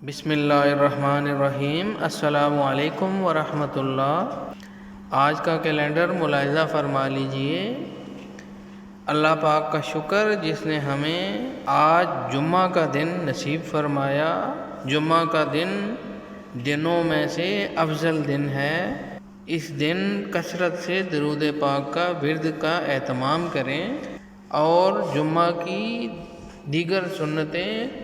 بسم اللہ الرحمن الرحیم۔ السلام علیکم ورحمۃ اللہ۔ آج کا کیلنڈر ملاحظہ فرما لیجئے۔ اللہ پاک کا شکر جس نے ہمیں آج جمعہ کا دن نصیب فرمایا۔ جمعہ کا دن دنوں میں سے افضل دن ہے۔ اس دن کثرت سے درود پاک کا ورد کا اہتمام کریں اور جمعہ کی دیگر سنتیں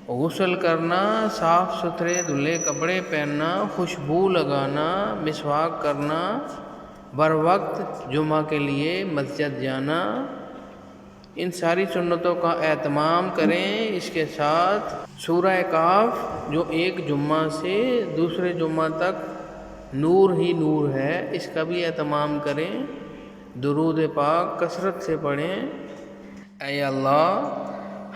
غسل کرنا، صاف ستھرے دھلے کپڑے پہننا، خوشبو لگانا، مسواک کرنا، بر وقت جمعہ کے لیے مسجد جانا، ان ساری سنتوں کا اہتمام کریں۔ اس کے ساتھ سورہ کہف جو ایک جمعہ سے دوسرے جمعہ تک نور ہی نور ہے، اس کا بھی اہتمام کریں۔ درود پاک کثرت سے پڑھیں۔ اے اللہ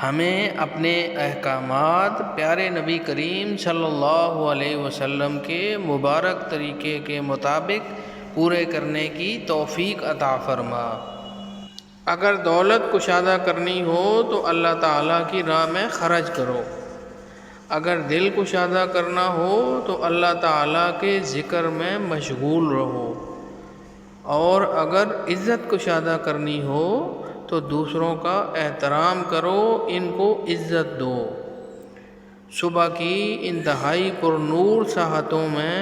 ہمیں اپنے احکامات پیارے نبی کریم صلی اللہ علیہ وسلم کے مبارک طریقے کے مطابق پورے کرنے کی توفیق عطا فرما۔ اگر دولت کشادہ کرنی ہو تو اللہ تعالیٰ کی راہ میں خرچ کرو۔ اگر دل کشادہ کرنا ہو تو اللہ تعالیٰ کے ذکر میں مشغول رہو، اور اگر عزت کشادہ کرنی ہو تو دوسروں کا احترام کرو، ان کو عزت دو۔ صبح کی انتہائی پرنور ساحتوں میں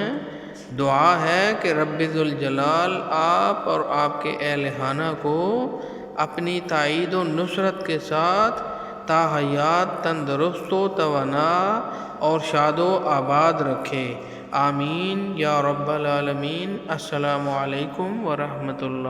دعا ہے کہ رب ذوالجلال آپ اور آپ کے اہل خانہ کو اپنی تائید و نصرت کے ساتھ تا حیات تندرست و توانا اور شاد و آباد رکھے۔ آمین یا رب العالمین۔ السلام علیکم ورحمۃ اللہ۔